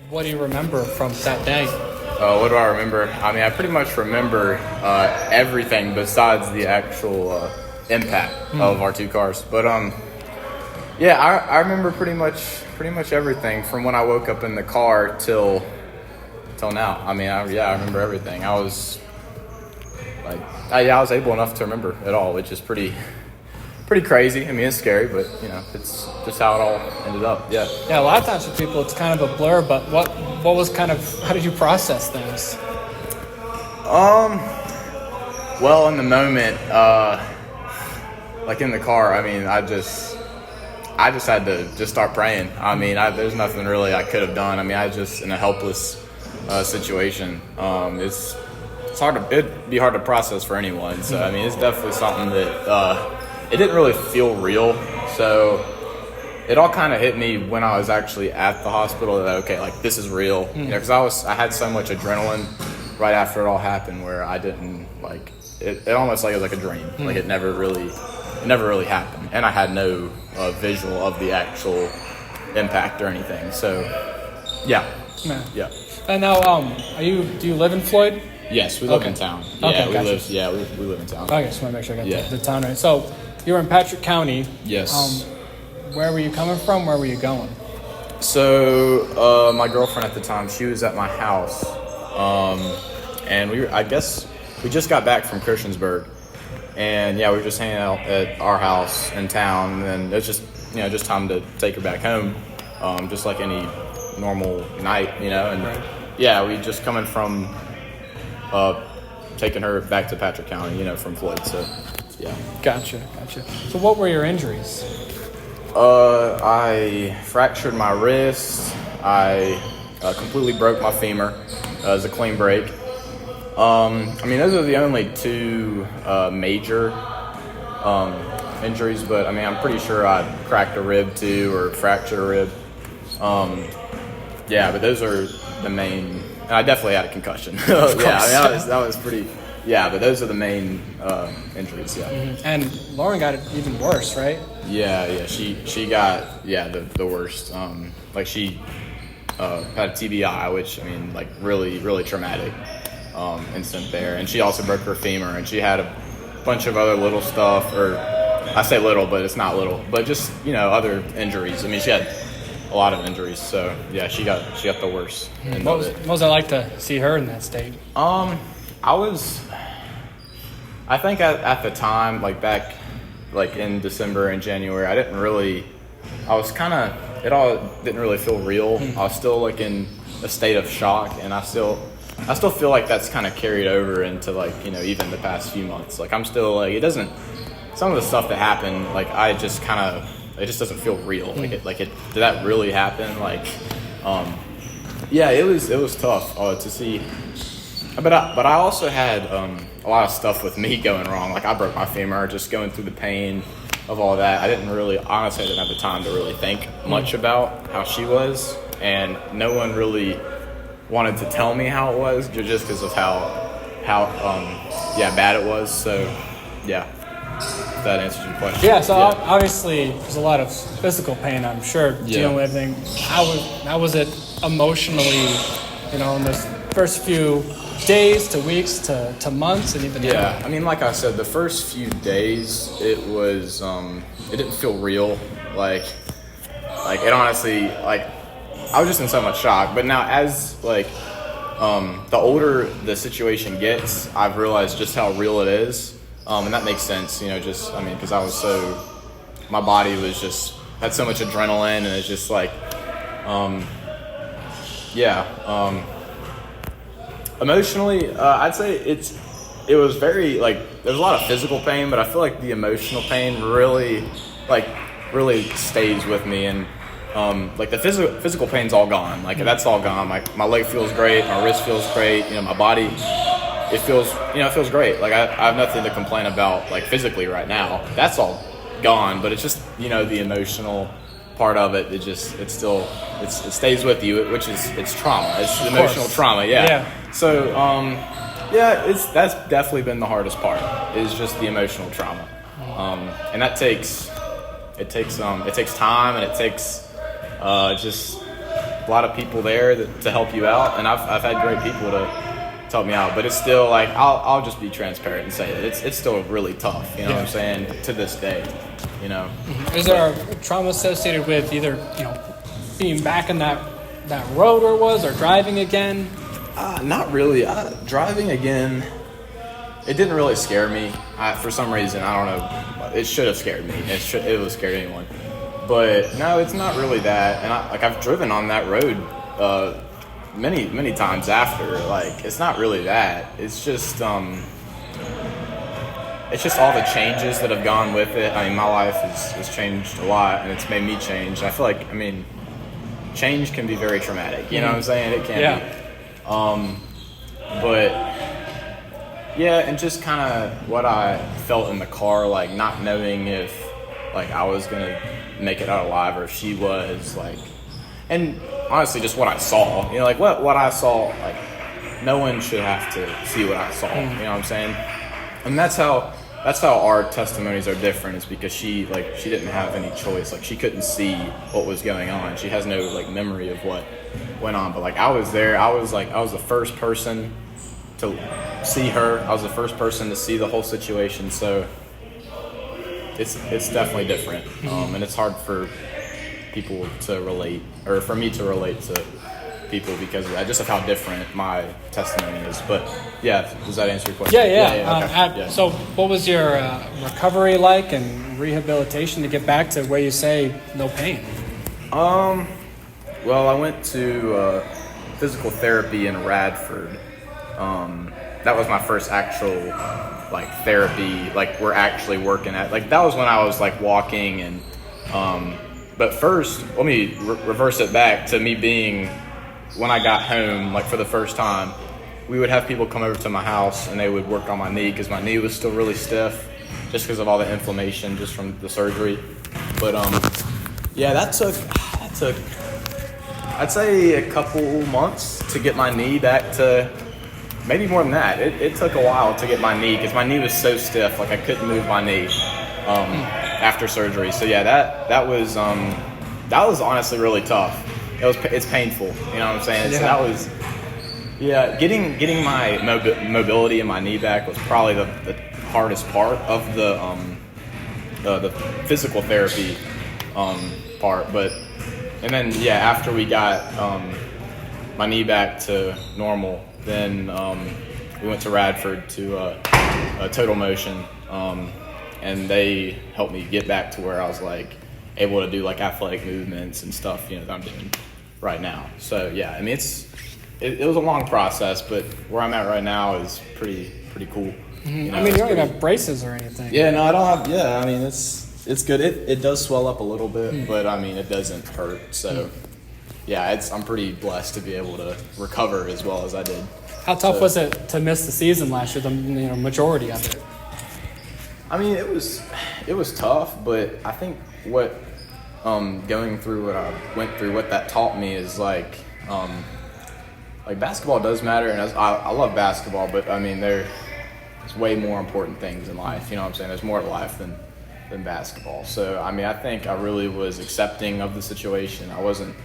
what do you remember from that day? What do I remember? I mean, I pretty much remember everything besides the actual impact of our two cars. But yeah, I remember pretty much everything from when I woke up in the car till now. I mean, I remember everything. I was able enough to remember it all, which is pretty crazy. I mean, it's scary, but it's just how it all ended up. Yeah. Yeah, a lot of times for people it's kind of a blur, but what was how did you process things? Well, in the moment, like in the car, I mean, I just had to just start praying. I mean, there's nothing really I could have done. I mean, I was just in a helpless situation. It'd be hard to process for anyone. So, I mean, it's definitely something that it didn't really feel real. So it all kind of hit me when I was actually at the hospital that, okay, like this is real. Because I had so much adrenaline right after it all happened where I didn't like it almost like it was like a dream. Like it never really happened. And I had no visual of the actual impact or anything. So yeah. And now, do you live in Floyd? Yes, we live in town. Okay, we gotcha. live in town. Okay, just want to make sure I got the town right. So you were in Patrick County. Yes. Where were you coming from? Where were you going? So my girlfriend at the time, she was at my house, and I guess we just got back from Christiansburg, and we were just hanging out at our house in town, and it was just time to take her back home, just like any normal night, and we just coming from taking her back to Patrick County, from Floyd. So, yeah. Gotcha. So what were your injuries? I fractured my wrist. I completely broke my femur. It was a clean break. I mean, those are the only two major injuries, but I mean, I'm pretty sure I cracked a rib too or fractured a rib. But those are the main. And I definitely had a concussion. That was pretty. Yeah, but those are the main injuries. Yeah. Mm-hmm. And Lauren got it even worse, right? Yeah. She got the worst. She had a TBI, which I mean, like really really traumatic incident there. And she also broke her femur, and she had a bunch of other little stuff, or I say little, but it's not little, but just other injuries. I mean, she had a lot of injuries, so yeah, she got the worst. What was it like to see her in that state? I think at the time, like back, like in December and January, it all didn't really feel real. I was still like in a state of shock, and I still feel like that's kind of carried over into like, even the past few months. Like I'm still like, some of the stuff that happened, like it just doesn't feel real. Did that really happen? Like, it was tough to see. But I also had a lot of stuff with me going wrong. Like I broke my femur, just going through the pain of all that. I didn't have the time to really think much about how she was, and no one really wanted to tell me how it was, just because of how bad it was. So yeah. If that answers your question. Yeah, so obviously there's a lot of physical pain, I'm sure, dealing with everything. How was it emotionally, in those first few days to weeks to months and even now? I mean, like I said, the first few days, it was, it didn't feel real. Like it honestly, like, I was just in so much shock. But now as, like, the older the situation gets, I've realized just how real it is. And that makes sense, because my body was just, had so much adrenaline, and it's just like, emotionally, I'd say it was very, like, there's a lot of physical pain, but I feel like the emotional pain really stays with me, and, like, the physical pain's all gone, like, that's all gone. My leg feels great, my wrist feels great, my body, it feels great. Like I have nothing to complain about, like physically right now. That's all gone, but it's just, the emotional part of it. It stays with you, which is, it's trauma. It's emotional trauma. Yeah. So, that's definitely been the hardest part, is just the emotional trauma. And that takes time, and it takes, a lot of people there to help you out, and I've had great people to help me out. But it's still like I'll just be transparent and say it's still really tough. You know what I'm saying? To this day, you know. Is there a trauma associated with either being back in that road where it was, or driving again? Not really. Driving again, it didn't really scare me. For some reason, I don't know. It should have scared me. It would scare anyone. But no, it's not really that. And I've driven on that road many times after. Like, it's not really that. It's just all the changes that have gone with it. I mean, my life has changed a lot, and it's made me change. I feel like, change can be very traumatic. You know what I'm saying? It can be. But yeah, and just kind of what I felt in the car, like not knowing if like I was gonna make it out alive or if she was, like, and honestly just what I saw, like what I saw, like no one should have to see what I saw. You know what I'm saying? And that's how our testimonies are different, is because she didn't have any choice. Like, she couldn't see what was going on. She has no like memory of what went on. But like, I was there. I was the first person to see her. I was the first person to see the whole situation. So it's definitely different. And it's hard for people to relate, or for me to relate to people, because of that, just of how different my testimony is. But yeah, does that answer your question? Okay. So what was your recovery like and rehabilitation to get back to where you say no pain? Well, I went to physical therapy in Radford. That was my first actual like therapy, like we're actually working at, like that was when I was like walking. And but first let me reverse it back to me being, when I got home, like for the first time, we would have people come over to my house and they would work on my knee, because my knee was still really stiff just because of all the inflammation just from the surgery. But yeah, that took I'd say a couple months to get my knee back to, maybe more than that. It took a while to get my knee, because my knee was so stiff, like I couldn't move my knee after surgery. So yeah, that was honestly really tough. It's painful, you know what I'm saying? Yeah. So that was, getting my mobility in my knee back was probably the hardest part of the physical therapy part. But, and then after we got my knee back to normal, then we went to Radford to Total Motion, and they helped me get back to where I was like able to do like athletic movements and stuff, that I'm doing right now. So yeah, I mean, it was a long process, but where I'm at right now is pretty cool. Mm-hmm. I mean, you don't even have braces or anything. Yeah, no, I don't have. Yeah, I mean, it's good. It does swell up a little bit, but I mean, it doesn't hurt. So yeah, I'm pretty blessed to be able to recover as well as I did. How tough was it to miss the season last year? The majority of it. I mean, it was tough, but I think what going through what I went through, what that taught me is like basketball does matter, and I love basketball, but I mean there's way more important things in life. You know what I'm saying? There's more to life than basketball. So I mean, I think I really was accepting of the situation. I wasn't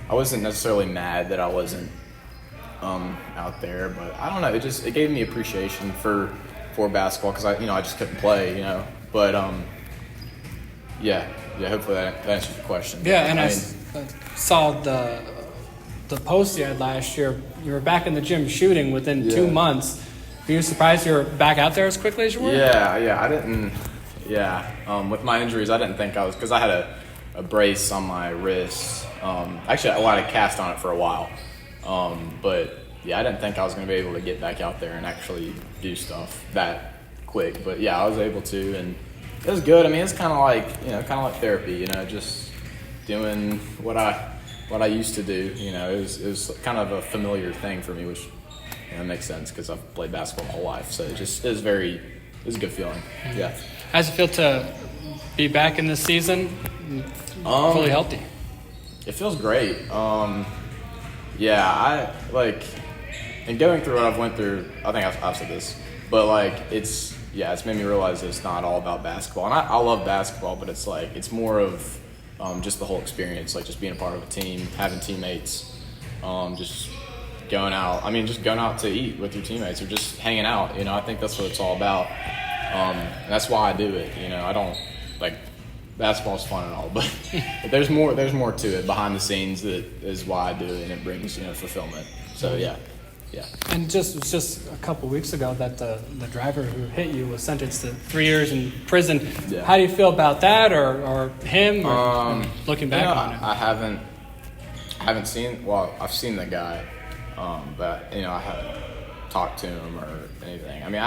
necessarily mad that I wasn't out there, but I don't know. It gave me appreciation for basketball, because I just couldn't play, But hopefully that answers your question. Yeah, and I saw the post you had last year. You were back in the gym shooting within 2 months. Were you surprised you were back out there as quickly as you were? Yeah, I didn't. Yeah, with my injuries, I didn't think I was, because I had a brace on my wrist. Actually, I had a cast on it for a while, but. Yeah, I didn't think I was going to be able to get back out there and actually do stuff that quick. But yeah, I was able to, and it was good. I mean, it's kind of like therapy, just doing what I used to do. It was kind of a familiar thing for me, which makes sense because I've played basketball my whole life. So it was a good feeling. Yeah. How does it feel to be back in this season, fully healthy? It feels great. I and going through what I've went through, I think I've said this, but it's made me realize that it's not all about basketball. And I love basketball, but it's more of just the whole experience, like just being a part of a team, having teammates, just going out. I mean, just going out to eat with your teammates or just hanging out. You know, I think that's what it's all about. That's why I do it. You know, I don't like basketball's fun and all, but there's more to it behind the scenes that is why I do it, and it brings fulfillment. So yeah. And it was just a couple weeks ago that the driver who hit you was sentenced to 3 years in prison. Yeah. How do you feel about that, or him, or looking back on it? I haven't seen. Well, I've seen the guy, but I haven't talked to him or anything. I mean,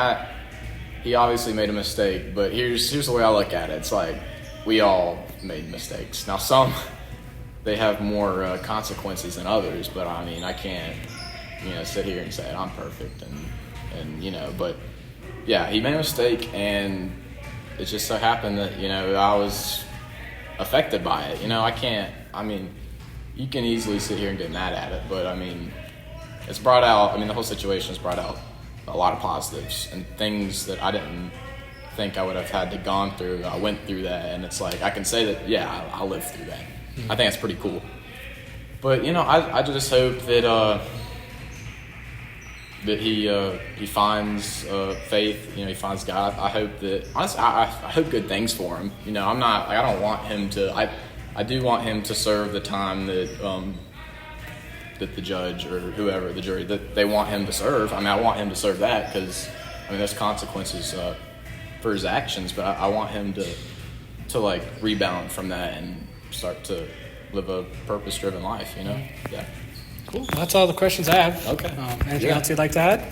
he obviously made a mistake, but here's the way I look at it. It's like we all made mistakes. Now some they have more consequences than others, but I mean, I can't sit here and say I'm perfect and but yeah, he made a mistake, and it just so happened that I was affected by it. I mean, you can easily sit here and get mad at it, but I mean, it's brought out. I mean, the whole situation has brought out a lot of positives and things that I didn't think I would have had to gone through. I went through that, and it's like I can say that I lived through that. Mm-hmm. I think that's pretty cool. But I just hope that that he finds faith. He finds God. I hope that honestly, I hope good things for him. I'm not. I don't want him to. I do want him to serve the time that that the judge or whoever, the jury, that they want him to serve. I mean, I want him to serve that because there's consequences for his actions. But I want him to like rebound from that and start to live a purpose-driven life. Yeah. Cool. Well, that's all the questions I have. Okay. Anything else you'd like to add?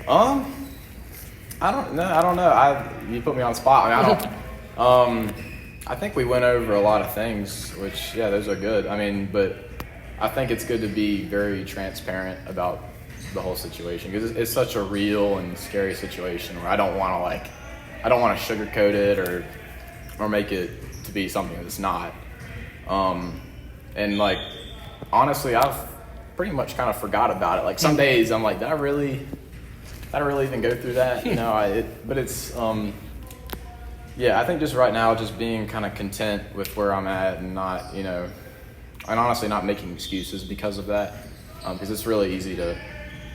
I don't know. You put me on the spot. I mean, I think we went over a lot of things, which those are good. I mean, but I think it's good to be very transparent about the whole situation because it's such a real and scary situation where I don't want to sugarcoat it or make it to be something that's not. And like honestly, I've pretty much kind of forgot about it. Like some days I'm like, did I really even go through that? But it's I think just right now, just being kind of content with where I'm at and not, and honestly not making excuses because of that. Because it's really easy to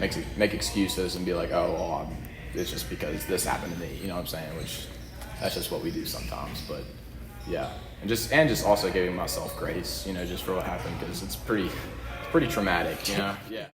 make excuses and be like, oh, well, it's just because this happened to me. You know what I'm saying? Which that's just what we do sometimes. But yeah, and just also giving myself grace, just for what happened because it's pretty traumatic. Yeah.